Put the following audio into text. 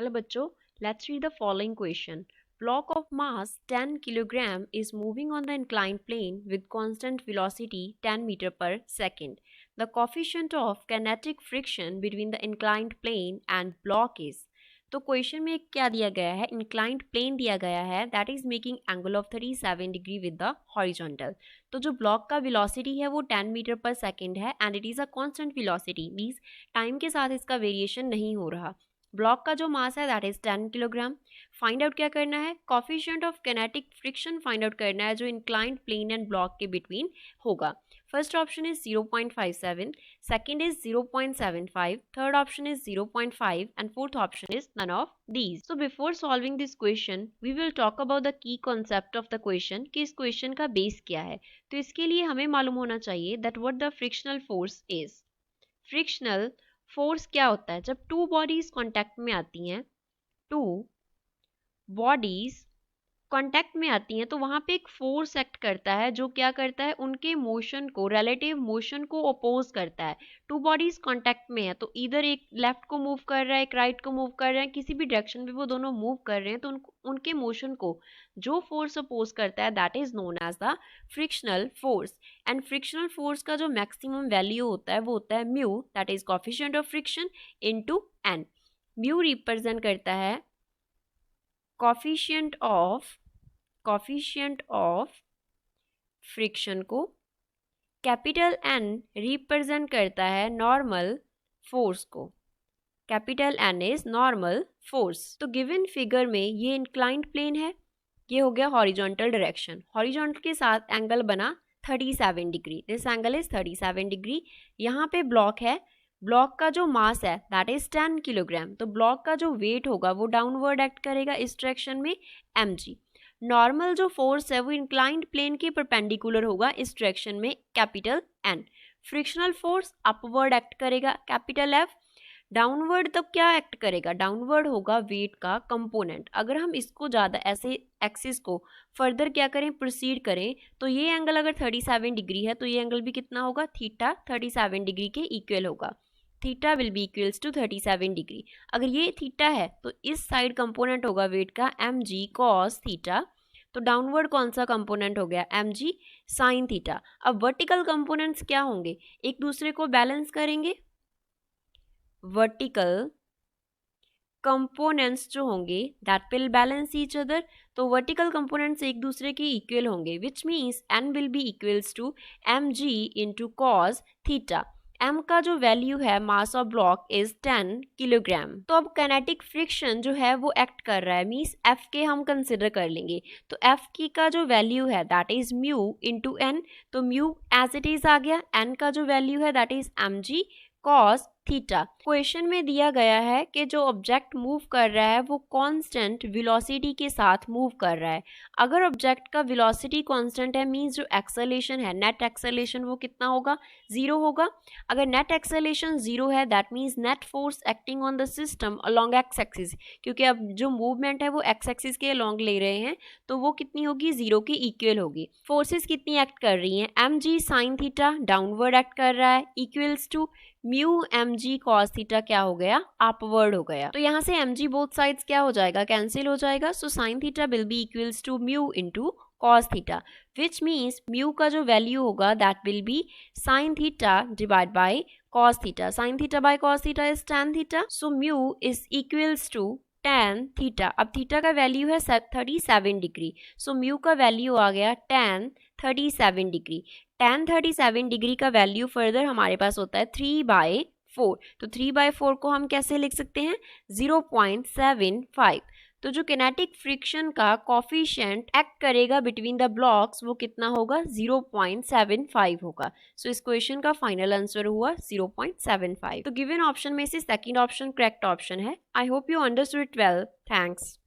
चलो बच्चों, let's read the following question. Block of mass 10 kg is moving on the inclined plane with constant velocity 10 meter per second. The coefficient of kinetic friction between the inclined plane and block is. तो question में क्या दिया गया है, inclined plane दिया गया है that is making angle of 37 degree with the horizontal. तो जो ब्लॉक का वेलोसिटी है वो 10 मीटर पर सेकेंड है and it is a constant velocity, means time के साथ इसका वेरिएशन नहीं हो रहा. ब्लॉक का जो मास है that is 10 kilogram. Find out क्या करना है, coefficient of kinetic friction find out करना है जो इंक्लाइंड प्लेन एंड ब्लॉक के बिटवीन होगा. First option is 0.57, second is 0.75, third option is 0.5 and fourth option is none of these. So before solving this question we will talk about the key concept of the question कि इस question का base क्या है. तो इसके लिए हमें मालूम होना चाहिए that what the frictional force is. Frictional force क्या होता है, जब टू बॉडीज कांटेक्ट में आती हैं, टू बॉडीज कांटेक्ट में आती हैं तो वहां पे एक फोर्स एक्ट करता है जो क्या करता है, उनके मोशन को, रिलेटिव मोशन को अपोज करता है. टू बॉडीज कांटेक्ट में है तो इधर एक लेफ्ट को मूव कर रहा है, एक राइट को मूव कर रहा है, किसी भी डायरेक्शन में वो दोनों मूव कर रहे हैं तो उनके मोशन को जो फोर्स अपोज करता है that is known as the frictional force. And frictional force का जो मैक्सिमम वैल्यू होता है वो होता है mu, that is coefficient of friction into N. Mu represent करता है कोफिशिएंट ऑफ फ्रिक्शन को, कैपिटल एन रिप्रेजेंट करता है नॉर्मल फोर्स को. Capital N is normal force. तो गिवन फिगर में ये इंक्लाइंड प्लेन है, ये हो गया हॉरिजॉन्टल डायरेक्शन. हॉरिजॉन्टल के साथ एंगल बना 37 degree, this angle is 37 degree. यहाँ पे ब्लॉक है, ब्लॉक का जो मास है दैट इज 10 किलोग्राम. तो ब्लॉक का जो वेट होगा वो डाउनवर्ड एक्ट करेगा इस डायरेक्शन में mg. नॉर्मल जो फोर्स है वो इंक्लाइंड प्लेन के परपेंडिकुलर होगा इस डायरेक्शन में, capital N. Frictional force upward act करेगा, कैपिटल एफ. डाउनवर्ड तो क्या एक्ट करेगा, डाउनवर्ड होगा वेट का कंपोनेंट. अगर हम इसको ज़्यादा ऐसे एक्सिस को फर्दर क्या करें, प्रोसीड करें, तो ये एंगल अगर 37 डिग्री है तो ये एंगल भी कितना होगा, थीटा 37 डिग्री के इक्वल होगा. Theta will be equals to 37 degree. अगर ये थीटा है तो इस साइड कंपोनेंट होगा वेट का mg cos थीटा. तो डाउनवर्ड कौन सा कंपोनेंट हो गया, mg sin थीटा. अब वर्टिकल कंपोनेंट्स क्या होंगे, एक दूसरे को बैलेंस करेंगे. वर्टिकल कंपोनेंट्स जो होंगे that will balance each other. तो वर्टिकल कंपोनेंट्स एक दूसरे के इक्वल होंगे which means n will be equals to mg into cos theta. m का जो वैल्यू है mass of block is 10 kilogram. तो अब काइनेटिक फ्रिक्शन जो है वो एक्ट कर रहा है, मीन्स f के हम कंसिडर कर लेंगे. तो f की का जो वैल्यू है that is mu into N. तो म्यू एज इट इज आ गया, n का जो वैल्यू है that is mg cos theta. Question में दिया गया है कि जो ऑब्जेक्ट मूव कर रहा है वो कांस्टेंट वेलोसिटी के साथ मूव कर रहा है. अगर ऑब्जेक्ट का वेलोसिटी कांस्टेंट है मींस जो एक्सेलरेशन है, नेट एक्सेलरेशन वो कितना होगा, 0 होगा. अगर नेट एक्सेलरेशन 0 है that means net force acting on the system along x axis, क्योंकि अब जो मूवमेंट है वो एक्स एक्सिस के अलोंग ले रहे हैं तो वो कितनी होगी, 0 के इक्वल होगी. फोर्सेस कितनी एक्ट कर रही हैं, mg sine theta downward act कर रहा है equals to mu mg cos theta क्या हो गया, अपवर्ड हो गया. तो यहाँ से mg बोथ साइड्स क्या हो जाएगा, कैंसिल हो जाएगा. So sine theta will be equals to mu into cos theta which means mu का जो वैल्यू होगा that will be sine theta divide by cos theta. Sine theta by cos theta is tan theta. So mu is equals to tan theta. अब theta का value है 37 degree. So mu का value आ गया tan 37 degree. tan 37 degree का value further हमारे पास होता है 3/4. तो 3/4 को हम कैसे लिख सकते हैं, 0.75. तो जो किनेटिक फ्रिक्शन का कोफिशिएंट एक्ट करेगा बिटवीन द ब्लॉक्स वो कितना होगा, 0.75 होगा. सो इस क्वेश्चन का फाइनल आंसर हुआ 0.75. तो गिवन ऑप्शन में से सेकंड ऑप्शन करेक्ट ऑप्शन है. I hope you understood it well. Thanks.